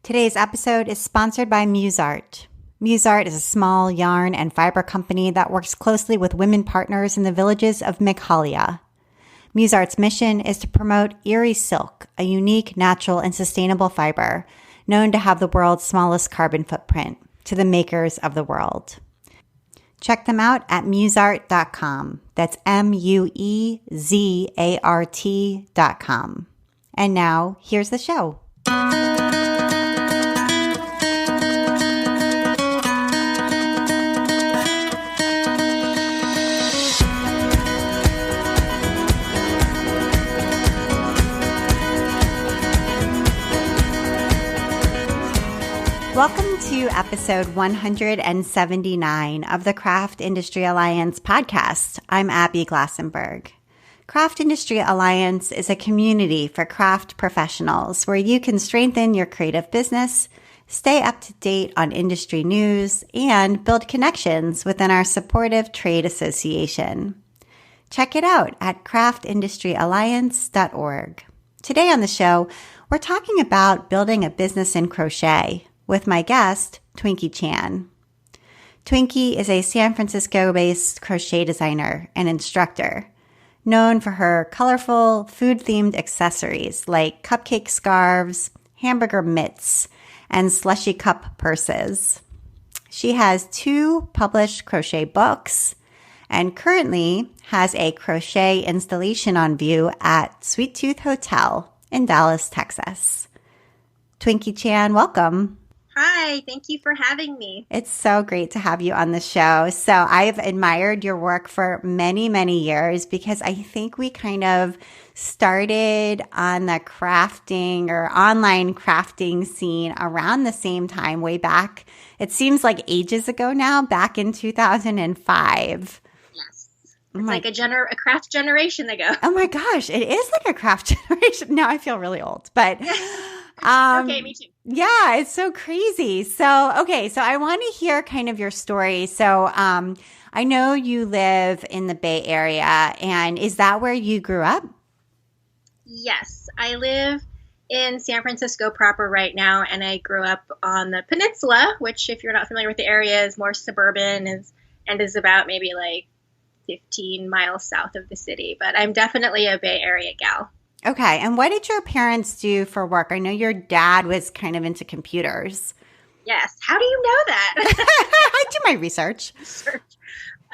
Today's episode is sponsored by MuseArt. MuseArt is a small yarn and fiber company that works closely with women partners in the villages of Meghalaya. MuseArt's mission is to promote Erie Silk, a unique, natural, and sustainable fiber known to have the world's smallest carbon footprint, to the makers of the world. Check them out at museart.com. That's MueZArt.com. And now, here's the show. Welcome to episode 179 of the Craft Industry Alliance podcast. I'm Abby Glassenberg. Craft Industry Alliance is a community for craft professionals where you can strengthen your creative business, stay up to date on industry news, and build connections within our supportive trade association. Check it out at craftindustyalliance.org. Today on the show, we're talking about building a business in crochet with my guest, Twinkie Chan. Twinkie is a San Francisco-based crochet designer and instructor, known for her colorful, food-themed accessories like cupcake scarves, hamburger mitts, and slushy cup purses. She has 2 published crochet books and currently has a crochet installation on view at Sweet Tooth Hotel in Dallas, Texas. Twinkie Chan, welcome. Hi, thank you for having me. It's so great to have you on the show. So I've admired your work for many, many years because I think we kind of started on the crafting or online crafting scene around the same time, way back. It seems like ages ago now, back in 2005. Yes. It's like a craft generation ago. Oh my gosh, it is like a craft generation. Now I feel really old, but okay, me too. Yeah, it's so crazy. So I want to hear kind of your story. So I know you live in the Bay Area, and is that where you grew up? Yes, I live in San Francisco proper right now, and I grew up on the peninsula, which if you're not familiar with the area is more suburban and is about maybe like 15 miles south of the city. But I'm definitely a Bay Area gal. Okay. And what did your parents do for work? I know your dad was kind of into computers. Yes. How do you know that? I do my research.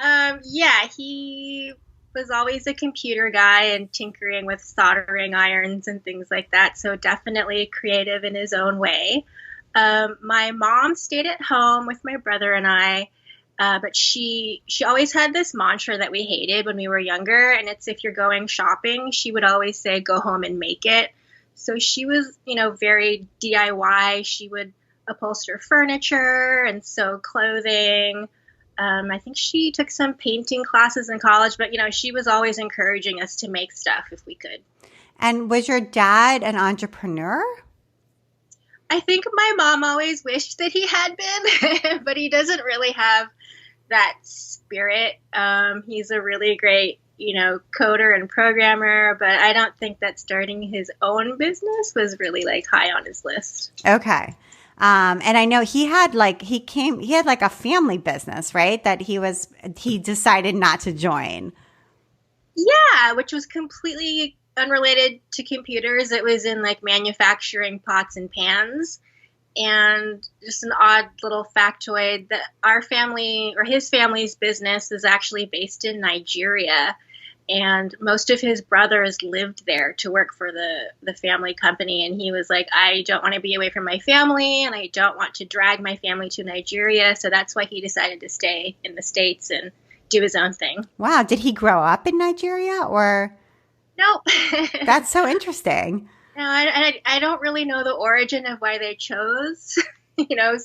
Yeah, he was always a computer guy and tinkering with soldering irons and things like that. So definitely creative in his own way. My mom stayed at home with my brother and I. But she always had this mantra that we hated when we were younger, and it's if you're going shopping, she would always say, go home and make it. So she was, very DIY. She would upholster furniture and sew clothing. I think she took some painting classes in college, but, she was always encouraging us to make stuff if we could. And was your dad an entrepreneur? I think my mom always wished that he had been, but he doesn't really have that spirit. He's a really great, coder and programmer, but I don't think that starting his own business was really like high on his list. Okay. And I know he had like a family business, right? That he decided not to join. Yeah, which was completely unrelated to computers. It was in like manufacturing pots and pans. And just an odd little factoid that our family or his family's business is actually based in Nigeria. And most of his brothers lived there to work for the family company. And he was like, I don't want to be away from my family and I don't want to drag my family to Nigeria. So that's why he decided to stay in the States and do his own thing. Wow. Did he grow up in Nigeria or? No. That's so interesting. No, I don't really know the origin of why they chose,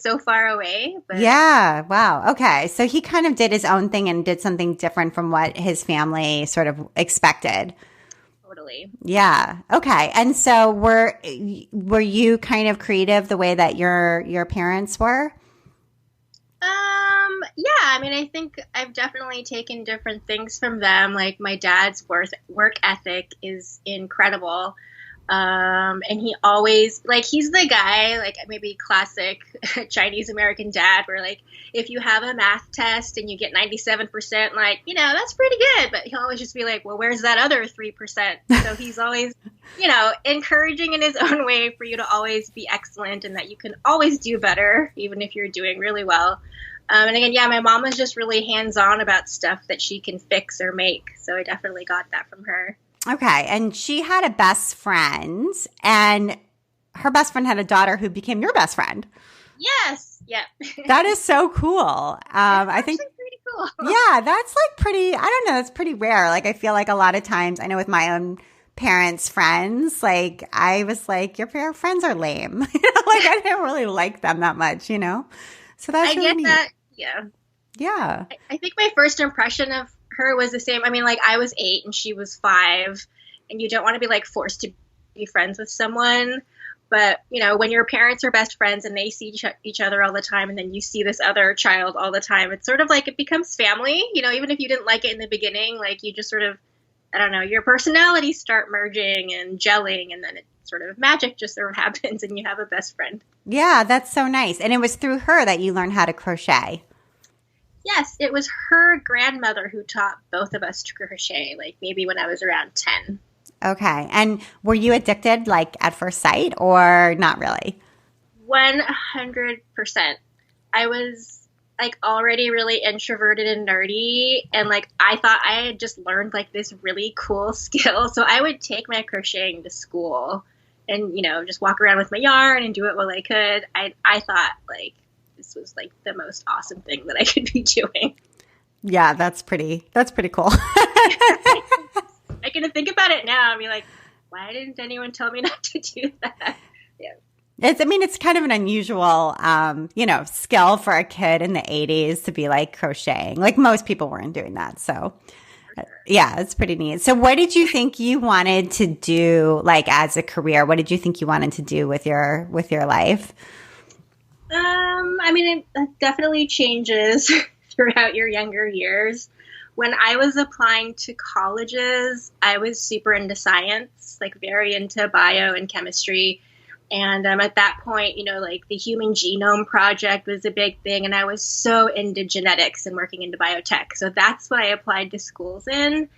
so far away. But. Yeah. Wow. Okay. So he kind of did his own thing and did something different from what his family sort of expected. Totally. Yeah. Okay. And so were you kind of creative the way that your parents were? Yeah. I mean, I think I've definitely taken different things from them. Like my dad's work ethic is incredible. And he always, like, he's the guy, like, maybe classic Chinese American dad, where, like, if you have a math test and you get 97%, like, that's pretty good. But he'll always just be like, well, where's that other 3%? So he's always, encouraging in his own way for you to always be excellent and that you can always do better, even if you're doing really well. And again, yeah, my mom was just really hands-on about stuff that she can fix or make. So I definitely got that from her. Okay. And she had a best friend, and her best friend had a daughter who became your best friend. Yes. Yep. That is so cool. I think pretty cool. Yeah, that's like pretty, I don't know, that's pretty rare. Like, I feel like a lot of times, I know with my own parents' friends, like, I was like, your friends are lame. Like, I didn't really like them that much, So that's really neat. That. Yeah. Yeah. I think my first impression of her was the same. I mean, like, I was 8 and she was 5, and you don't want to be, like, forced to be friends with someone. But, when your parents are best friends and they see each other all the time, and then you see this other child all the time, it's sort of like it becomes family, even if you didn't like it in the beginning, like, you just sort of, I don't know, your personalities start merging and gelling, and then it sort of magic just sort of happens and you have a best friend. Yeah, that's so nice. And it was through her that you learned how to crochet. Yes, it was her grandmother who taught both of us to crochet, like maybe when I was around 10. Okay. And were you addicted, like, at first sight, or not really? 100%. I was, like, already really introverted and nerdy, and, like, I thought I had just learned, like, this really cool skill. So I would take my crocheting to school and, just walk around with my yarn and do it while I could. I thought, like, this was, like, the most awesome thing that I could be doing. Yeah, that's pretty cool. I can think about it now and be like, why didn't anyone tell me not to do that? Yeah. It's kind of an unusual, skill for a kid in the 80s to be, like, crocheting. Like, most people weren't doing that. So, yeah, it's pretty neat. So what did you think you wanted to do, like, as a career? What did you think you wanted to do with your life? I mean, it definitely changes throughout your younger years. When I was applying to colleges, I was super into science, like very into bio and chemistry. And at that point, like the Human Genome Project was a big thing. And I was so into genetics and working into biotech. So that's what I applied to schools in.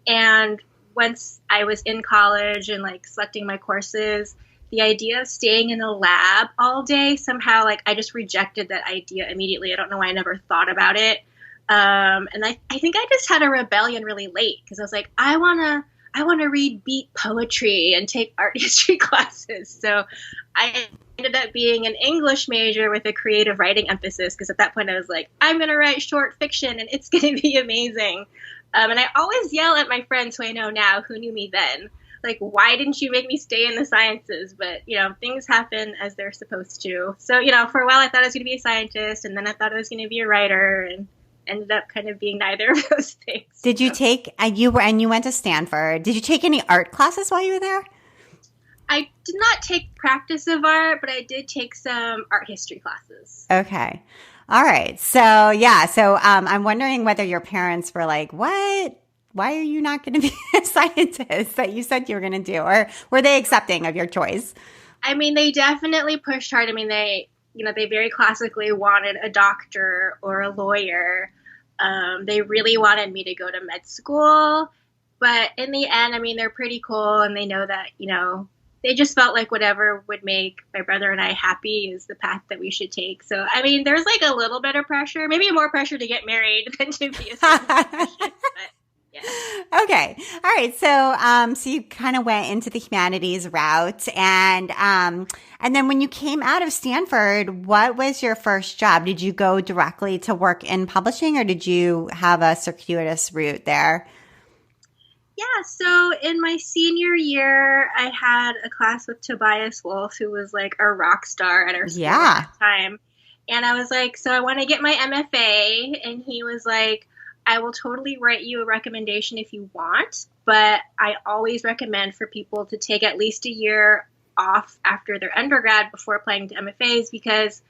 And once I was in college and, like, selecting my courses, the idea of staying in a lab all day, somehow, like, I just rejected that idea immediately. I don't know why I never thought about it. And I think I just had a rebellion really late, because I was like, I want to read beat poetry and take art history classes. So I ended up being an English major with a creative writing emphasis, because at that point I was like, I'm going to write short fiction and it's going to be amazing. And I always yell at my friends who I know now who knew me then, like, why didn't you make me stay in the sciences? But, things happen as they're supposed to. So, for a while I thought I was going to be a scientist, and then I thought I was going to be a writer, and ended up kind of being neither of those things. Did you take, you went to Stanford. Did you take any art classes while you were there? I did not take practice of art, but I did take some art history classes. Okay. All right. So, yeah. So, I'm wondering whether your parents were like, what? Why are you not going to be a scientist that you said you were going to do? Or were they accepting of your choice? I mean, they definitely pushed hard. I mean, they very classically wanted a doctor or a lawyer. They really wanted me to go to med school. But in the end, I mean, they're pretty cool, and they know that, they just felt like whatever would make my brother and I happy is the path that we should take. So, I mean, there's, like, a little bit of pressure, maybe more pressure to get married than to be a scientist. But yeah. Okay. All right. So you kind of went into the humanities route, and then when you came out of Stanford, what was your first job? Did you go directly to work in publishing, or did you have a circuitous route there? Yeah. So in my senior year, I had a class with Tobias Wolff, who was, like, a rock star at our school at the time. And I was like, so I want to get my MFA. And he was like, I will totally write you a recommendation if you want, but I always recommend for people to take at least a year off after their undergrad before applying to MFAs, because,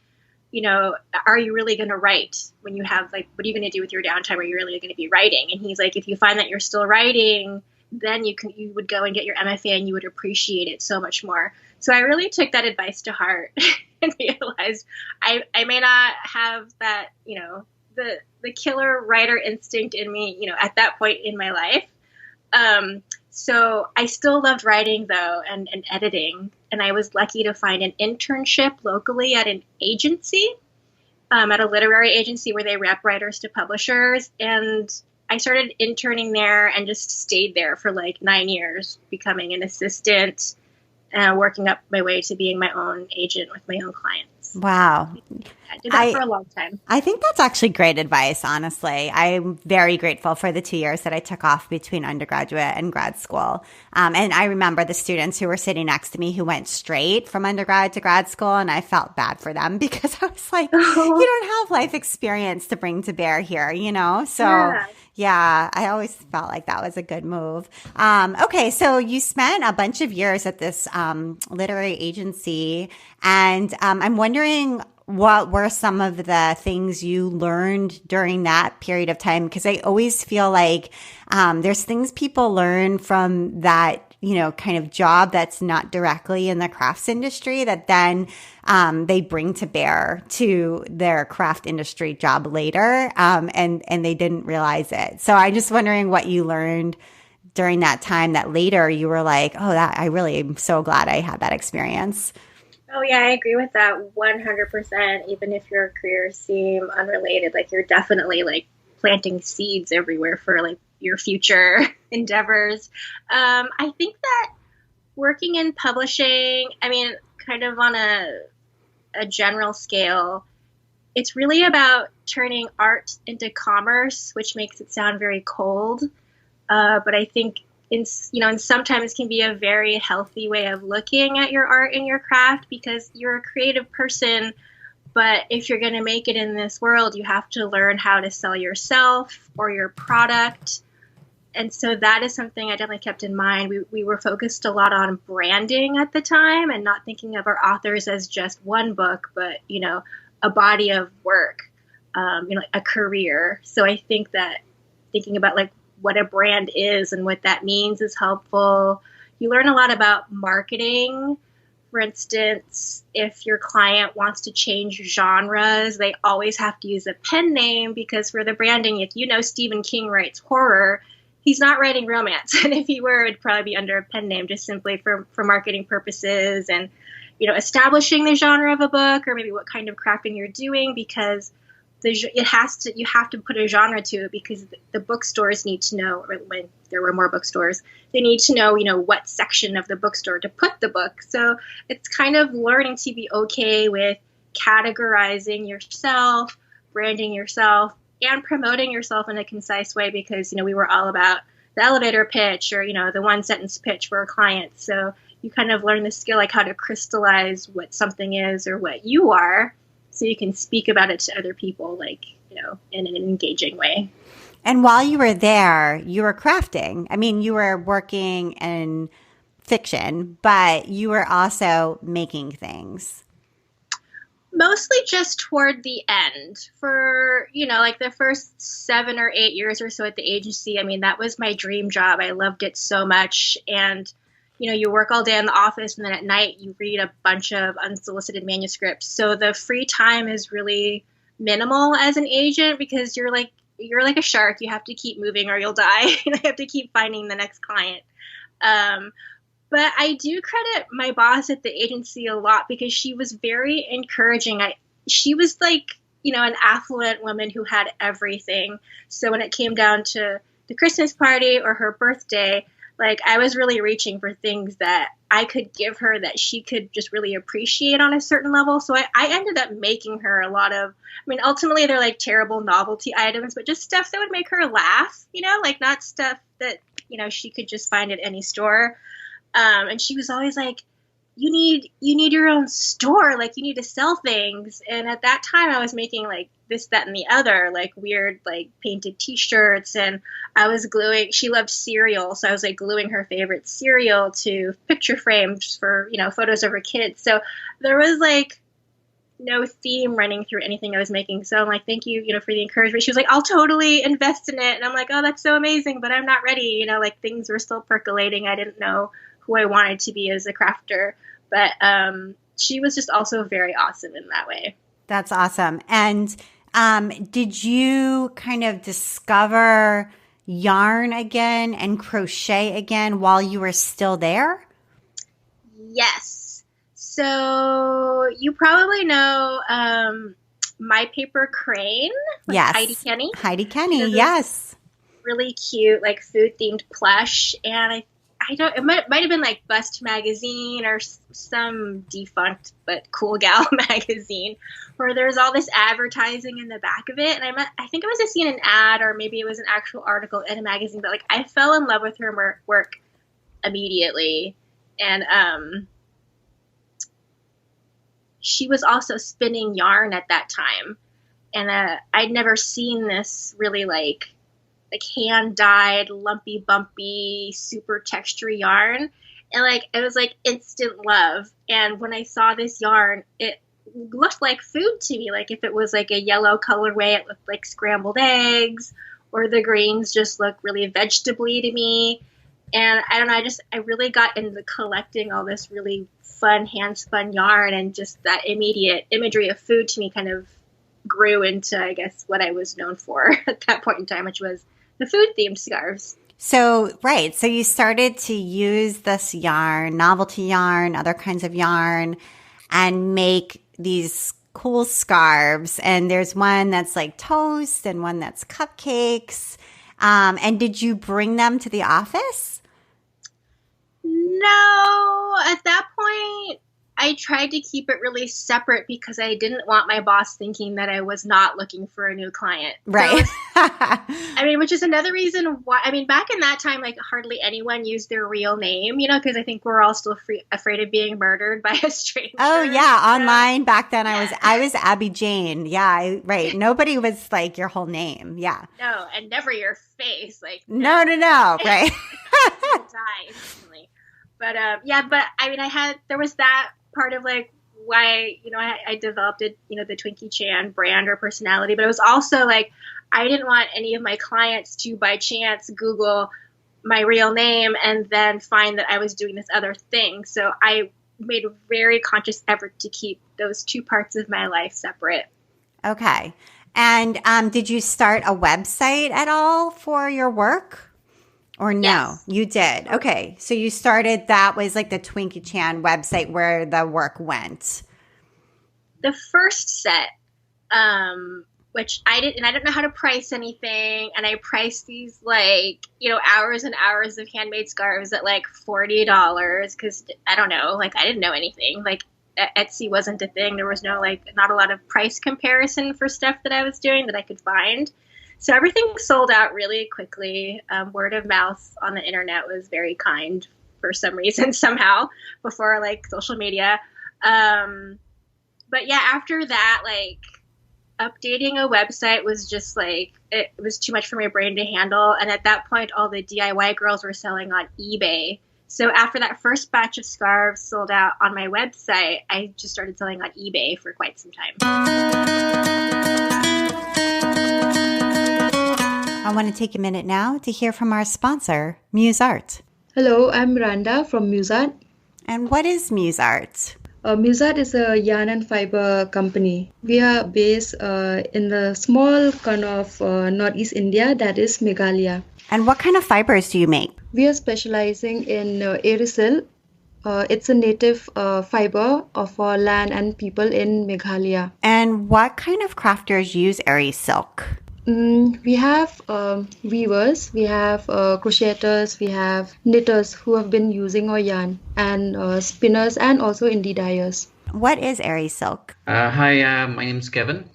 are you really going to write when you have, like, what are you going to do with your downtime? Are you really going to be writing? And he's like, if you find that you're still writing, then you would go and get your MFA and you would appreciate it so much more. So I really took that advice to heart and realized I may not have that, the killer writer instinct in me, at that point in my life. So I still loved writing though, and editing. And I was lucky to find an internship locally at an agency, at a literary agency where they rep writers to publishers. And I started interning there and just stayed there for like 9 years, becoming an assistant, working up my way to being my own agent with my own clients. Wow. I did that for a long time. I think that's actually great advice, honestly. I'm very grateful for the 2 years that I took off between undergraduate and grad school. And I remember the students who were sitting next to me who went straight from undergrad to grad school, and I felt bad for them because I was like, you don't have life experience to bring to bear here, So yeah, I always felt like that was a good move. Okay, so you spent a bunch of years at this literary agency, and I'm wondering what were some of the things you learned during that period of time? Because I always feel like there's things people learn from that, kind of job that's not directly in the crafts industry that then they bring to bear to their craft industry job later, and they didn't realize it. So I'm just wondering what you learned during that time that later you were like, oh, that I really am so glad I had that experience. Oh, yeah, I agree with that 100%. Even if your careers seem unrelated, like you're definitely like planting seeds everywhere for like your future endeavors. I think that working in publishing, I mean, kind of on a general scale, it's really about turning art into commerce, which makes it sound very cold. But I think and sometimes can be a very healthy way of looking at your art and your craft, because you're a creative person. But if you're going to make it in this world, you have to learn how to sell yourself or your product. And so that is something I definitely kept in mind. We were focused a lot on branding at the time and not thinking of our authors as just one book, but, a body of work, a career. So I think that thinking about like what a brand is and what that means is helpful. You learn a lot about marketing. For instance, if your client wants to change genres, they always have to use a pen name, because for the branding, if Stephen King writes horror, he's not writing romance. And if he were, it'd probably be under a pen name, just simply for marketing purposes and, establishing the genre of a book, or maybe what kind of crafting you're doing, because you have to put a genre to it, because the bookstores need to know, or when there were more bookstores, they need to know, what section of the bookstore to put the book. So it's kind of learning to be okay with categorizing yourself, branding yourself, and promoting yourself in a concise way, because, we were all about the elevator pitch or, the one sentence pitch for a client. So you kind of learn the skill, like how to crystallize what something is or what you are, so you can speak about it to other people, like, in an engaging way. And while you were there, you were crafting. I mean, you were working in fiction, but you were also making things. Mostly just toward the end. For, like the first 7 or 8 years or so at the agency, I mean, that was my dream job. I loved it so much. And you work all day in the office, and then at night you read a bunch of unsolicited manuscripts. So the free time is really minimal as an agent, because you're like a shark. You have to keep moving or you'll die. You have to keep finding the next client. But I do credit my boss at the agency a lot, because she was very encouraging. She was like, an affluent woman who had everything. So when it came down to the Christmas party or her birthday, like I was really reaching for things that I could give her that she could just really appreciate on a certain level. So I ended up making her a lot of, ultimately they're like terrible novelty items, but just stuff that would make her laugh, like not stuff that, she could just find at any store. And she was always like, you need your own store. Like you need to sell things. And at that time I was making like this, that, and the other, like weird, like painted t-shirts. And I was gluing, she loved cereal. So I was like gluing her favorite cereal to picture frames for, photos of her kids. So there was like, no theme running through anything I was making. So I'm like, thank you, for the encouragement. She was like, I'll totally invest in it. And I'm like, oh, that's so amazing, but I'm not ready. Like things were still percolating. I didn't know who I wanted to be as a crafter, but she was just also very awesome in that way. That's awesome. And did you kind of discover yarn again and crochet again while you were still there? Yes. So you probably know My Paper Crane with Yes. Heidi Kenny. Heidi Kenny, yes. Really cute, like food themed plush. And I don't, it might have been like Bust Magazine or some defunct but cool gal magazine where there's all this advertising in the back of it. And I think I was just seeing an ad, or maybe it was an actual article in a magazine, but like I fell in love with her work immediately. And she was also spinning yarn at that time. And I'd never seen this really like hand-dyed, lumpy, bumpy, super textury yarn. And like it was like instant love. And when I saw this yarn, it looked like food to me. Like if it was like a yellow colorway, it looked like scrambled eggs, or the greens just looked really vegetable-y to me. And I don't know, I really got into collecting all this really fun hand-spun yarn, and just that immediate imagery of food to me kind of grew into, I guess, what I was known for at that point in time, which was the food-themed scarves. So, right. So you started to use this yarn, novelty yarn, other kinds of yarn, and make these cool scarves. And there's one that's like toast and one that's cupcakes. And did you bring them to the office? No, at that point, I tried to keep it really separate because I didn't want my boss thinking that I was not looking for a new client. Right. So, which is another reason why, back in that time, like hardly anyone used their real name, because I think we're all still afraid of being murdered by a stranger. Oh yeah. Online back then I was Abby Jane. Yeah. Right. Nobody was like your whole name. Yeah. No. And never your face. Like, no. Right. Die instantly. But there was that part of like why, I developed it, the Twinkie Chan brand or personality, but it was also like, I didn't want any of my clients to by chance Google my real name and then find that I was doing this other thing. So I made a very conscious effort to keep those two parts of my life separate. Okay. And did you start a website at all for your work? Or no? Yes. You did. Okay. So you started, that was like the Twinkie Chan website where the work went. The first set, which I didn't know how to price anything. And I priced these like, hours and hours of handmade scarves at like $40 because I don't know, like I didn't know anything. Like Etsy wasn't a thing. There was no not a lot of price comparison for stuff that I was doing that I could find. So everything sold out really quickly. Word of mouth on the internet was very kind for some reason, somehow, before like social media. But yeah, after that, like updating a website was just like, it was too much for my brain to handle. And at that point, all the DIY girls were selling on eBay. So after that first batch of scarves sold out on my website, I just started selling on eBay for quite some time. I want to take a minute now to hear from our sponsor, Muse Art. Hello, I'm Randa from Muse Art. And what is Muse Art? Muse Art is a yarn and fiber company. We are based in the small corner of Northeast India, that is Meghalaya. And what kind of fibers do you make? We are specializing in Aerosil. It's a native fiber of our land and people in Meghalaya. And what kind of crafters use Airy silk? We have weavers, we have crocheters, we have knitters who have been using our yarn, and spinners and also indie dyers. What is Airy silk? Hi, my name is Kevin.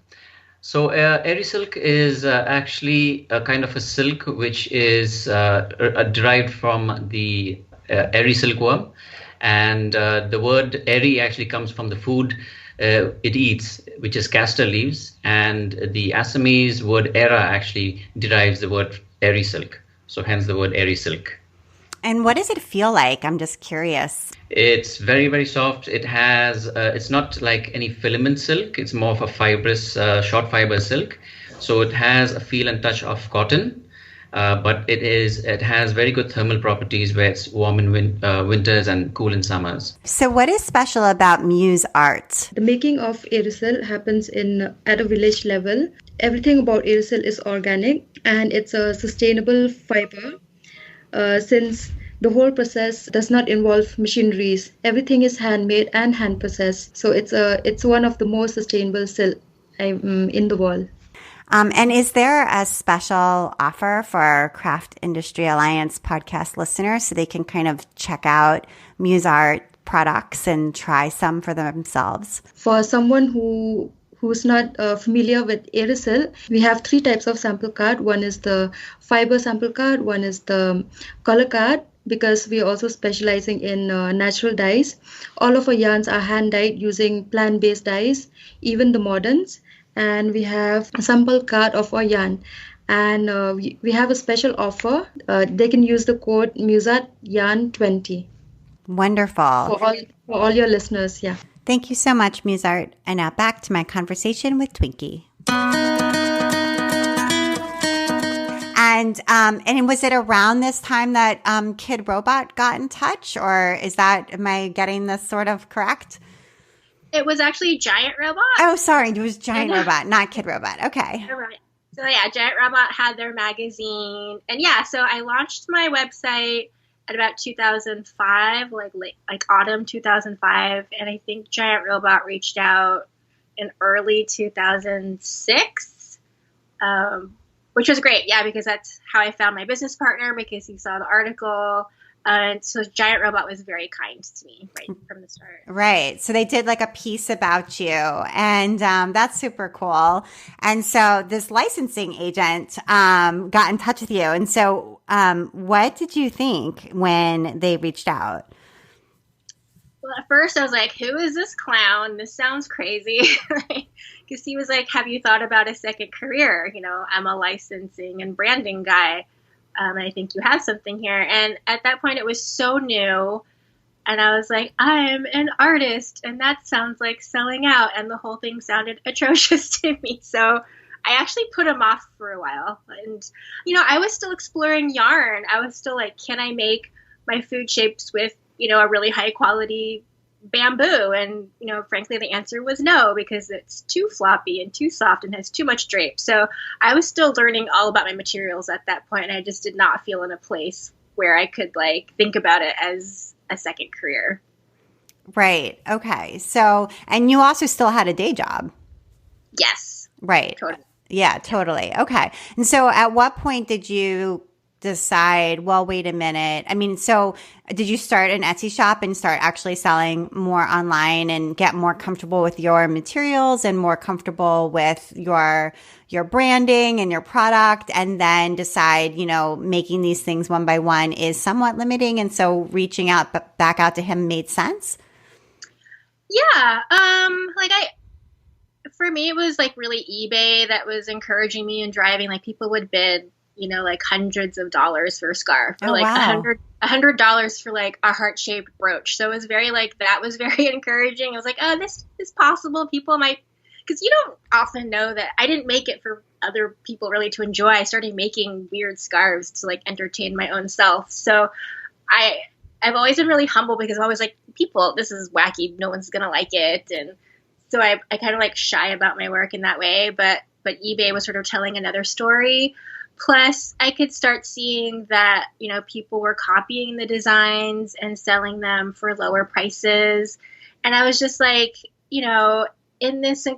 So Airy silk is actually a kind of a silk which is derived from the airy silkworm. And the word airy actually comes from the food it eats, which is castor leaves, and the Assamese word era actually derives the word airy silk. So hence the word airy silk. And what does it feel like? I'm just curious. It's very, very soft. It has, it's not like any filament silk. It's more of a fibrous, short fiber silk. So it has a feel and touch of cotton, but it has very good thermal properties where it's warm in winters and cool in summers. So what is special about Muse Art? The making of aerosol happens at a village level. Everything about aerosol is organic and it's a sustainable fiber. Since the whole process does not involve machineries, everything is handmade and hand processed. So it's one of the most sustainable silk in the world. And is there a special offer for Craft Industry Alliance podcast listeners so they can kind of check out Muse Art products and try some for themselves? For someone who's not familiar with aerosol, we have 3 types of sample card. One is the fiber sample card, one is the color card, because we are also specializing in natural dyes. All of our yarns are hand dyed using plant-based dyes, even the moderns. And we have a sample card of our yarn. And we have a special offer. They can use the code MuseArtYarn20. Wonderful. For all your listeners, yeah. Thank you so much, Muse Art. And now back to my conversation with Twinkie. And was it around this time that Kid Robot got in touch, or am I getting this sort of correct? It was actually Giant Robot. Oh, sorry, it was Giant Robot, not Kid Robot. Okay. Right. So yeah, Giant Robot had their magazine, and yeah, so I launched my website at about 2005, like autumn 2005, and I think Giant Robot reached out in early 2006, which was great, yeah, because that's how I found my business partner, because he saw the article. And so Giant Robot was very kind to me right from the start. Right. So they did like a piece about you, and that's super cool. And so this licensing agent got in touch with you. And so what did you think when they reached out? Well, at first I was like, who is this clown? This sounds crazy. Because he was like, have you thought about a second career? You know, I'm a licensing and branding guy. And I think you have something here. And at that point, it was so new. And I was like, I'm an artist. And that sounds like selling out. And the whole thing sounded atrocious to me. So I actually put him off for a while. And, you know, I was still exploring yarn. I was still like, can I make my food shapes with, you know, a really high quality bamboo? And, you know, frankly, the answer was no, because it's too floppy and too soft and has too much drape. So I was still learning all about my materials at that point, and I just did not feel in a place where I could like think about it as a second career. Right. Okay. So, and you also still had a day job. Yes. Right. Totally. Yeah, totally. Okay. And so at what point did you decide, well, wait a minute. I mean, so did you start an Etsy shop and start actually selling more online and get more comfortable with your materials and more comfortable with your branding and your product, and then decide, you know, making these things one by one is somewhat limiting, and so reaching out back out to him made sense? Yeah. For me, it was like really eBay that was encouraging me and driving. Like people would bid, you know, like hundreds of dollars for a scarf, or $100 for like a heart-shaped brooch. So it was very like, that was very encouraging. I was like, oh, this is possible. People might, because you don't often know that. I didn't make it for other people really to enjoy. I started making weird scarves to like entertain my own self. So I've always been really humble, because I'm always like, people, this is wacky. No one's going to like it. And so I kind of like shy about my work in that way. But eBay was sort of telling another story. Plus, I could start seeing that, you know, people were copying the designs and selling them for lower prices. And I was just like, you know, in this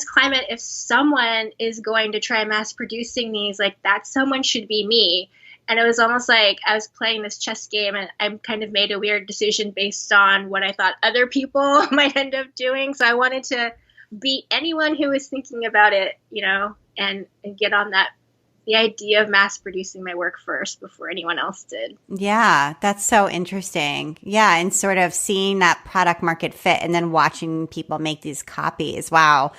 climate, if someone is going to try mass producing these, like that someone should be me. And it was almost like I was playing this chess game, and I kind of made a weird decision based on what I thought other people might end up doing. So I wanted to beat anyone who was thinking about it, you know, and get on the idea of mass producing my work first before anyone else did. Yeah, that's so interesting. Yeah, and sort of seeing that product market fit and then watching people make these copies. Wow.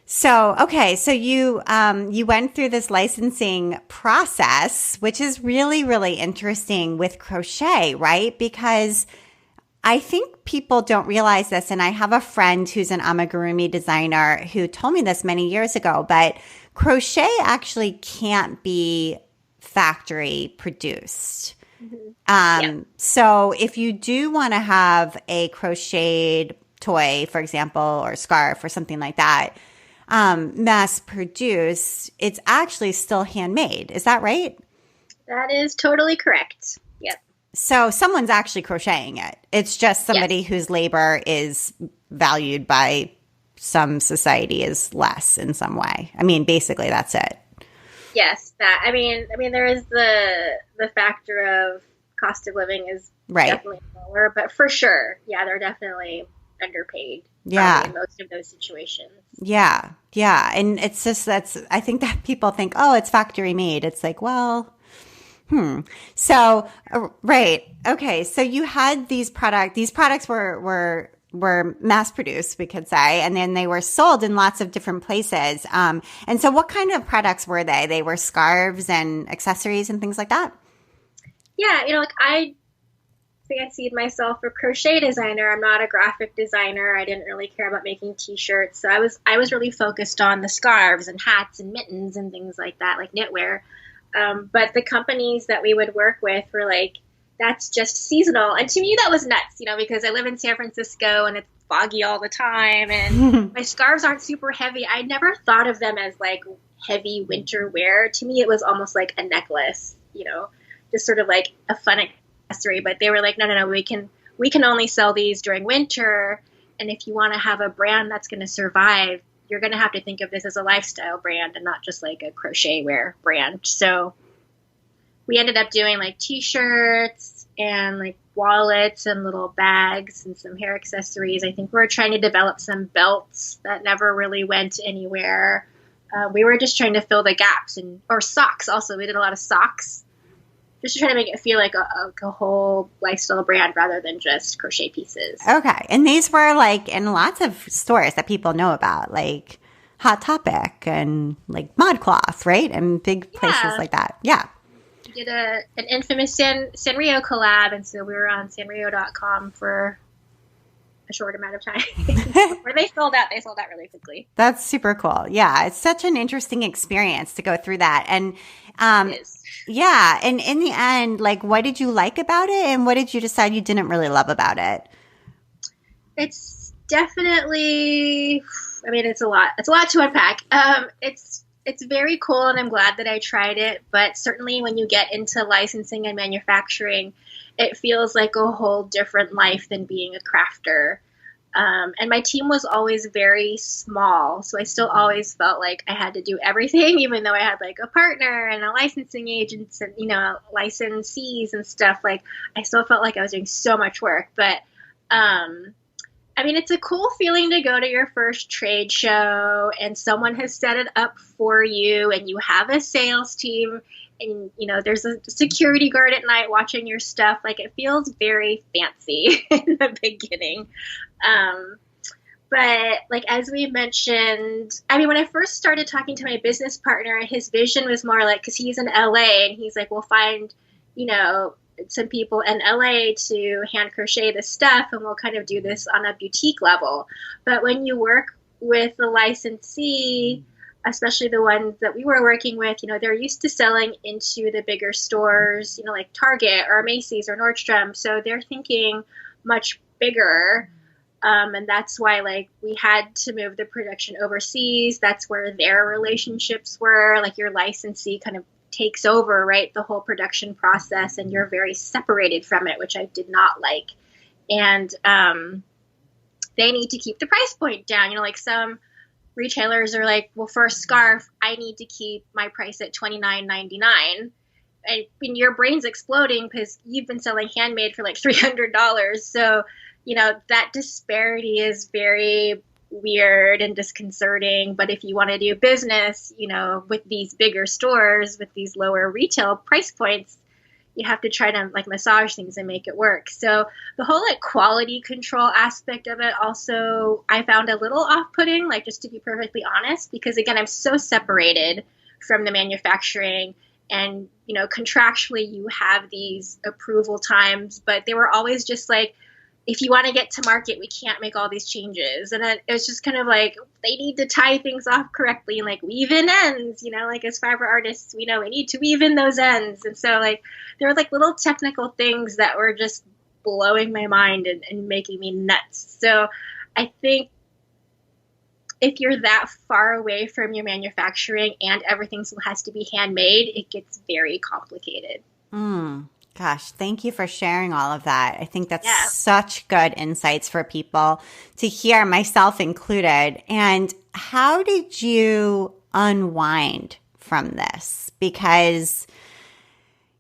So, okay, so you went through this licensing process, which is really, really interesting with crochet, right? Because I think people don't realize this, and I have a friend who's an amigurumi designer who told me this many years ago, but crochet actually can't be factory produced. So if you do want to have a crocheted toy, for example, or scarf or something like that, mass produced, it's actually still handmade. Is that right? That is totally correct. Yep. So someone's actually crocheting it. It's just somebody whose labor is valued by some society as less in some way. I mean, basically that's it. Yes, that. I mean, there is the factor of cost of living is definitely lower, but for sure, they're definitely underpaid. Yeah, in most of those situations. Yeah, and it's just I think that people think, oh, it's factory made. It's like, well, So, right, okay. So you had these products. These products were mass produced, we could say, and then they were sold in lots of different places. And so what kind of products were they? They were scarves and accessories and things like that? Yeah, I fancied myself a crochet designer. I'm not a graphic designer. I didn't really care about making t-shirts. So I was really focused on the scarves and hats and mittens and things like that, like knitwear. But the companies that we would work with were like, that's just seasonal. And to me, that was nuts, because I live in San Francisco and it's foggy all the time. And my scarves aren't super heavy. I never thought of them as like heavy winter wear. To me, it was almost like a necklace, just sort of like a fun accessory. But they were like, no, we can only sell these during winter. And if you want to have a brand that's going to survive, you're going to have to think of this as a lifestyle brand and not just like a crochet wear brand. So we ended up doing like t-shirts and like wallets and little bags and some hair accessories. I think we were trying to develop some belts that never really went anywhere. We were just trying to fill the gaps, or socks also. We did a lot of socks, just to try to make it feel like a whole lifestyle brand rather than just crochet pieces. Okay. And these were like in lots of stores that people know about, like Hot Topic and like ModCloth, right? And big places like that. Yeah. We did an infamous Sanrio collab, and so we were on Sanrio.com for a short amount of time. Where they sold out really quickly. That's super cool. Yeah. It's such an interesting experience to go through that. And it is. Yeah. And in the end, like, what did you like about it? And what did you decide you didn't really love about it? It's definitely, it's a lot. It's a lot to unpack. It's very cool, and I'm glad that I tried it. But certainly when you get into licensing and manufacturing, it feels like a whole different life than being a crafter. And my team was always very small, so I still always felt like I had to do everything, even though I had like a partner and a licensing agent and, licensees and stuff. Like, I still felt like I was doing so much work. But, it's a cool feeling to go to your first trade show and someone has set it up for you and you have a sales team and, there's a security guard at night watching your stuff. Like, it feels very fancy in the beginning. But like, as we mentioned, when I first started talking to my business partner, his vision was more like, cause he's in LA and he's like, we'll find, some people in LA to hand crochet this stuff and we'll kind of do this on a boutique level. But when you work with the licensee, especially the ones that we were working with, they're used to selling into the bigger stores, like Target or Macy's or Nordstrom. So they're thinking much bigger. And that's why, like, we had to move the production overseas. That's where their relationships were. Like, your licensee kind of takes over, right, the whole production process, and you're very separated from it, which I did not like. And they need to keep the price point down. Like, some retailers are like, well, for a scarf, I need to keep my price at $29.99. And your brain's exploding because you've been selling handmade for like $300. So, that disparity is very weird and disconcerting. But if you want to do business, with these bigger stores, with these lower retail price points, you have to try to like massage things and make it work. So the whole like quality control aspect of it also I found a little off-putting, like just to be perfectly honest, because again, I'm so separated from the manufacturing, and you know, contractually you have these approval times, but they were always just like, if you want to get to market, we can't make all these changes. And it was just kind of like, they need to tie things off correctly and like weave in ends, you know, like as fiber artists, we know we need to weave in those ends. And so like, there were like little technical things that were just blowing my mind and making me nuts. So I think if you're that far away from your manufacturing and everything still has to be handmade, it gets very complicated. Gosh, thank you for sharing all of that. I think that's such good insights for people to hear, myself included. And how did you unwind from this? Because,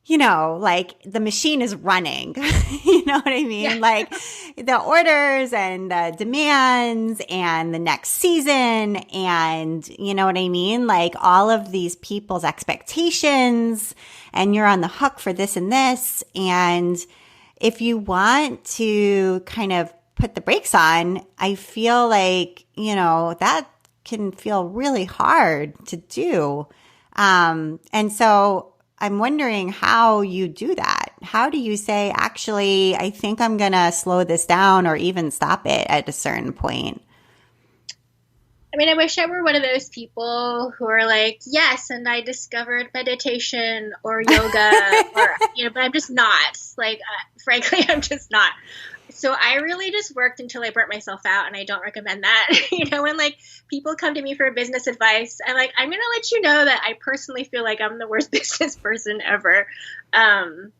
you know, like the machine is running, you know what I mean? Yeah. Like the orders and the demands and the next season and you know what I mean? Like all of these people's expectations, and you're on the hook for this and this. And if you want to kind of put the brakes on, I feel like, you know, that can feel really hard to do. And so I'm wondering how you do that. How do you say, actually, I think I'm going to slow this down or even stop it at a certain point? I mean, I wish I were one of those people who are like, yes, and I discovered meditation or yoga, or, you know, but I'm just not. Like, frankly, I'm just not. So I really just worked until I burnt myself out, and I don't recommend that. You know, when like people come to me for business advice, I'm like, I'm going to let you know that I personally feel like I'm the worst business person ever. A,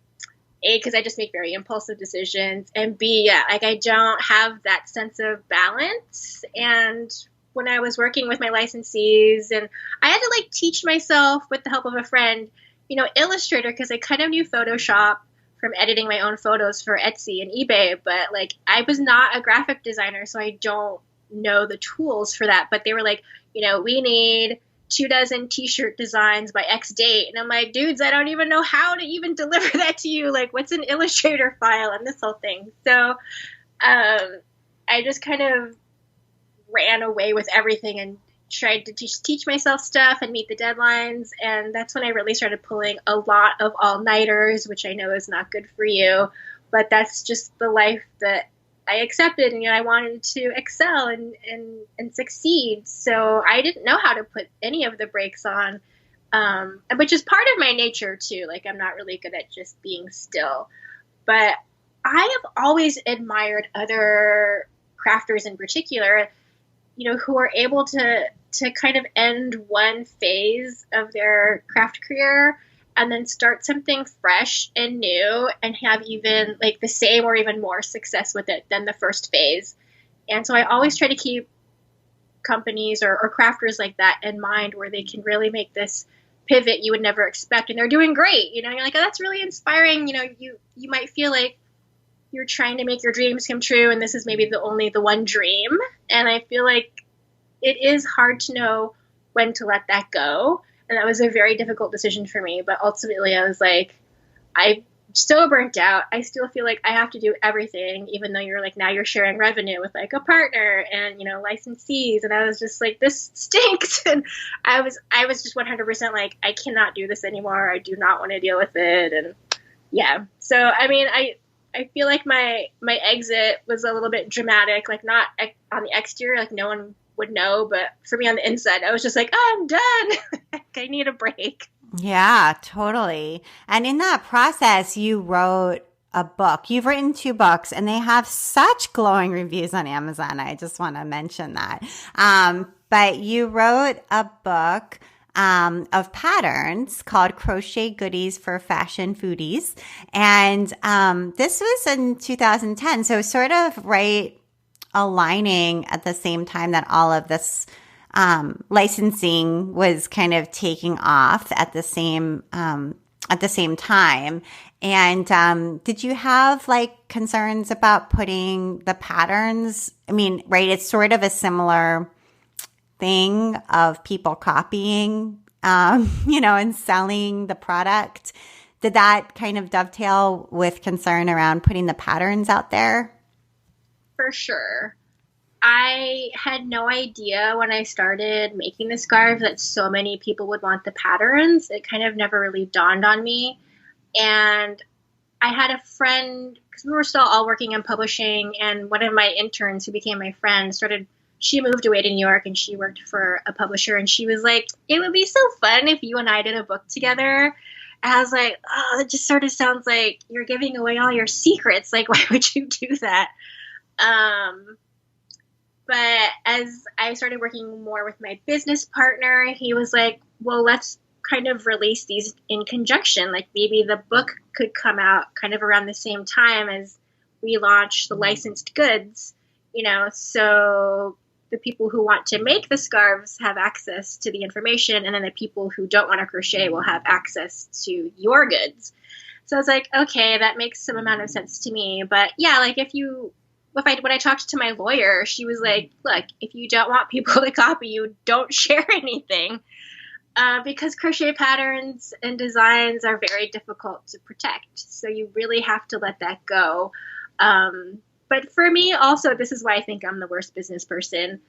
because I just make very impulsive decisions, and B, yeah, like I don't have that sense of balance. And when I was working with my licensees, and I had to like teach myself with the help of a friend, you know, Illustrator, because I kind of knew Photoshop from editing my own photos for Etsy and eBay, but like I was not a graphic designer, so I don't know the tools for that. But they were like, you know, we need 24 t-shirt designs by X date. And I'm like, dudes, I don't even know how to even deliver that to you. Like, what's an Illustrator file and this whole thing? So I just kind of ran away with everything and tried to teach myself stuff and meet the deadlines. And that's when I really started pulling a lot of all-nighters, which I know is not good for you, but that's just the life that I accepted. And you know, I wanted to excel and succeed. So I didn't know how to put any of the brakes on, which is part of my nature too. Like I'm not really good at just being still, but I have always admired other crafters in particular, you know, who are able to kind of end one phase of their craft career and then start something fresh and new and have even like the same or even more success with it than the first phase. And so I always try to keep companies or crafters like that in mind, where they can really make this pivot you would never expect. And they're doing great. You know, you're like, oh, that's really inspiring. You know, you might feel like you're trying to make your dreams come true, and this is maybe the one dream. And I feel like it is hard to know when to let that go. And that was a very difficult decision for me. But ultimately I was like, I'm so burnt out. I still feel like I have to do everything, even though you're like, now you're sharing revenue with like a partner and, you know, licensees. And I was just like, this stinks. And I was just 100% like, I cannot do this anymore. I do not want to deal with it. And yeah. So, I mean, I feel like my exit was a little bit dramatic, like not on the exterior, like no one would know, but for me on the inside, I was just like, oh, I'm done. I need a break. Yeah, totally. And in that process, you wrote a book. You've written 2 books, and they have such glowing reviews on Amazon. I just want to mention that. But you wrote a book of patterns called Crochet Goodies for Fashion Foodies. And this was in 2010. So sort of right aligning at the same time that all of this licensing was kind of taking off at the same time. And did you have like concerns about putting the patterns? I mean, right, it's sort of a similar thing of people copying, you know, and selling the product. did that kind of dovetail with concern around putting the patterns out there? For sure. I had no idea when I started making the scarf that so many people would want the patterns. It kind of never really dawned on me. And I had a friend, because we were still all working in publishing, and one of my interns who became my friend she moved away to New York and she worked for a publisher, and she was like, it would be so fun if you and I did a book together. And I was like, oh, it just sort of sounds like you're giving away all your secrets. Like, why would you do that? But as I started working more with my business partner, he was like, well, let's kind of release these in conjunction. Like maybe the book could come out kind of around the same time as we launch the licensed goods, so the people who want to make the scarves have access to the information, and then the people who don't want to crochet will have access to your goods. So I was like, okay, that makes some amount of sense to me. But yeah, like when I talked to my lawyer, she was like, look, if you don't want people to copy you, don't share anything, because crochet patterns and designs are very difficult to protect. So you really have to let that go. But for me also, this is why I think I'm the worst business person.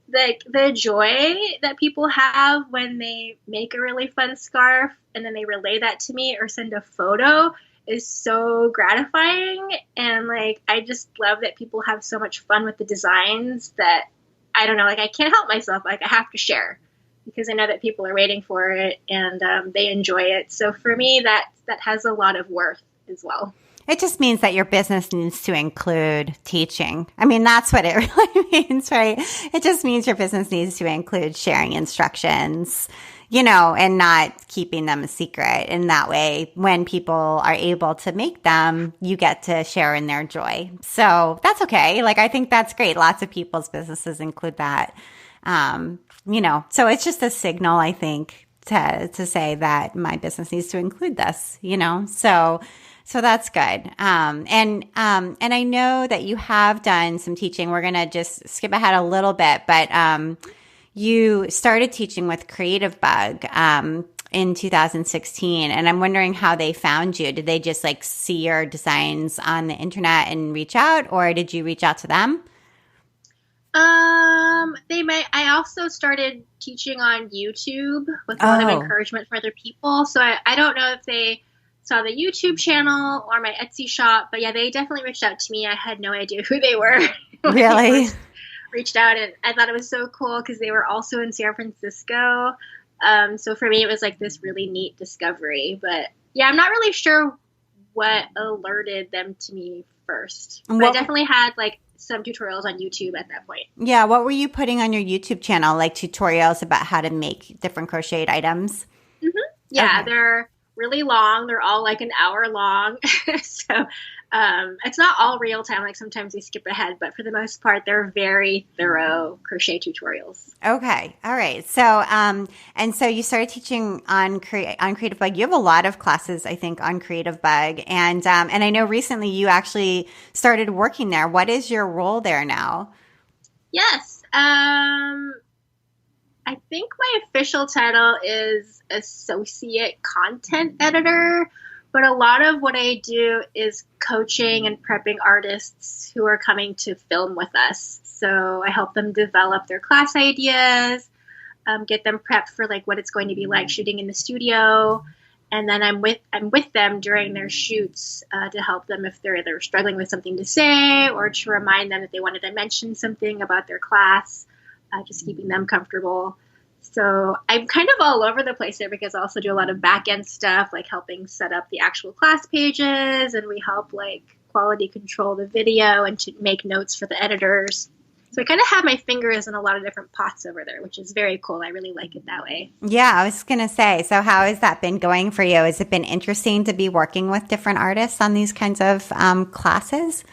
The joy that people have when they make a really fun scarf and then they relay that to me or send a photo is so gratifying. And like, I just love that people have so much fun with the designs that I don't know, like I can't help myself. Like I have to share because I know that people are waiting for it and they enjoy it. So for me, that has a lot of worth as well. It just means that your business needs to include teaching. I mean, that's what it really means, right? It just means your business needs to include sharing instructions, and not keeping them a secret. And that way, when people are able to make them, you get to share in their joy. So that's okay. Like, I think that's great. Lots of people's businesses include that. So it's just a signal, I think, to say that my business needs to include this, So that's good. And I know that you have done some teaching. We're going to just skip ahead a little bit, but you started teaching with Creative Bug in 2016, and I'm wondering how they found you. Did they just like see your designs on the internet and reach out, or did you reach out to them? They might. I also started teaching on YouTube with a lot of encouragement for other people. So I don't know if they saw the YouTube channel or my Etsy shop, but yeah, they definitely reached out to me. I had no idea who they were. Really? Reached out, and I thought it was so cool because they were also in San Francisco. So for me, it was like this really neat discovery. But yeah, I'm not really sure what alerted them to me first. But I definitely had like some tutorials on YouTube at that point. Yeah. What were you putting on your YouTube channel? Like tutorials about how to make different crocheted items? Mm-hmm. Yeah, okay. They're really long. They're all like an hour long. So it's not all real time. Like sometimes we skip ahead, but for the most part, they're very thorough crochet tutorials. Okay. All right. So, and so you started teaching on Creative Bug. You have a lot of classes, I think, on Creative Bug. And I know recently you actually started working there. What is your role there now? Yes. I think my official title is Associate Content Editor, but a lot of what I do is coaching and prepping artists who are coming to film with us. So I help them develop their class ideas, get them prepped for like what it's going to be like shooting in the studio, and then I'm with them during their shoots to help them if they're struggling with something to say or to remind them that they wanted to mention something about their class. Just keeping them comfortable. So I'm kind of all over the place there because I also do a lot of back-end stuff, like helping set up the actual class pages, and we help like quality control the video and to make notes for the editors. So I kind of have my fingers in a lot of different pots over there, which is very cool. I really like it that way. Yeah, I was going to say, so how has that been going for you? Has it been interesting to be working with different artists on these kinds of classes?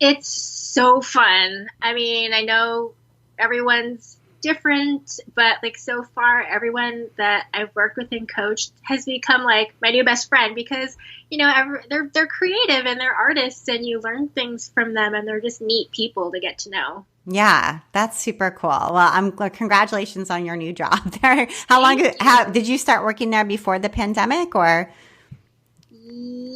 It's so fun. I mean, I know everyone's different, but like so far everyone that I've worked with and coached has become like my new best friend because they're creative and they're artists and you learn things from them and they're just neat people to get to know. Yeah, that's super cool. Well, congratulations on your new job there. How long did you start working there before the pandemic or?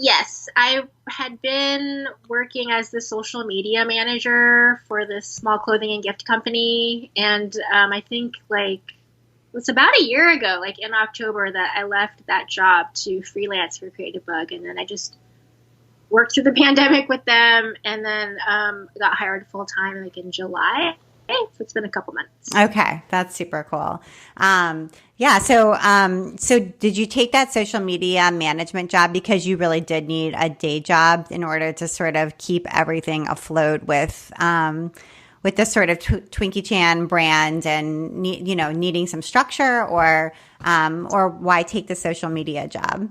Yes, I had been working as the social media manager for this small clothing and gift company, and I think like it was about a year ago, like in October, that I left that job to freelance for Creative Bug, and then I just worked through the pandemic with them, and then got hired full time like in July. So it's been a couple months. Okay, that's super cool. Yeah. So did you take that social media management job because you really did need a day job in order to sort of keep everything afloat with the sort of Twinkie Chan brand and needing some structure, or why take the social media job?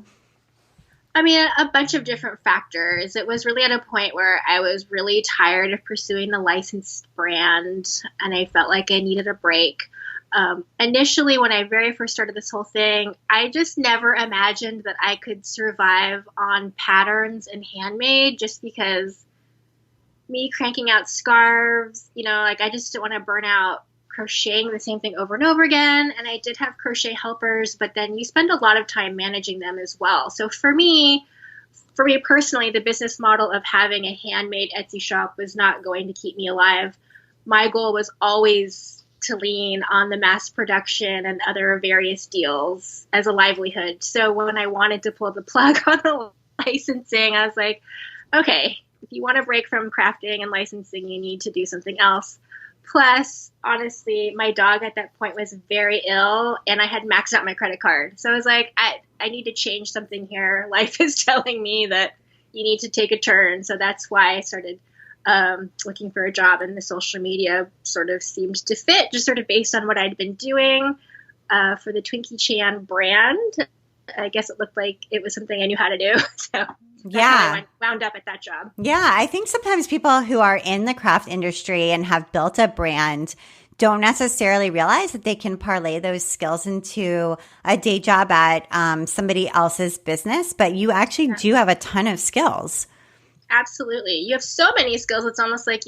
I mean, a bunch of different factors. It was really at a point where I was really tired of pursuing the licensed brand, and I felt like I needed a break. Initially, when I very first started this whole thing, I just never imagined that I could survive on patterns and handmade, just because me cranking out scarves, like I just didn't want to burn out crocheting the same thing over and over again. And I did have crochet helpers, but then you spend a lot of time managing them as well. So for me personally, the business model of having a handmade Etsy shop was not going to keep me alive. My goal was always to lean on the mass production and other various deals as a livelihood. So when I wanted to pull the plug on the licensing, I was like, okay, if you want to break from crafting and licensing, you need to do something else. Plus, honestly, my dog at that point was very ill, and I had maxed out my credit card. So I was like, I need to change something here. Life is telling me that you need to take a turn. So that's why I started looking for a job, and the social media sort of seemed to fit, just sort of based on what I'd been doing for the Twinkie Chan brand. I guess it looked like it was something I knew how to do. So that's how I wound up at that job. Yeah, I think sometimes people who are in the craft industry and have built a brand don't necessarily realize that they can parlay those skills into a day job at somebody else's business, but you actually do have a ton of skills. Absolutely. You have so many skills. It's almost like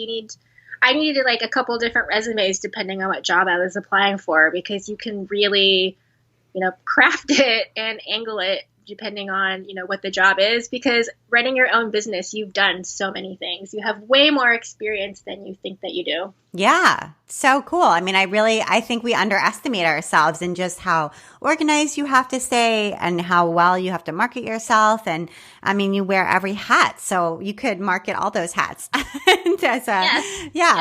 I needed like a couple different resumes depending on what job I was applying for, because you can really, craft it and angle it depending on, what the job is, because running your own business, you've done so many things. You have way more experience than you think that you do. Yeah. So cool. I mean, I think we underestimate ourselves in just how organized you have to stay and how well you have to market yourself. And I mean, you wear every hat, so you could market all those hats.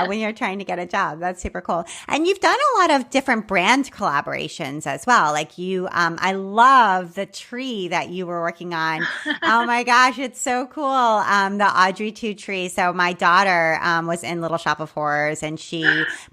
When you're trying to get a job. That's super cool. And you've done a lot of different brand collaborations as well. Like I love the tree that you were working on. Oh my gosh, it's so cool. The Audrey 2 tree. So my daughter was in Little Shop of Horrors, and she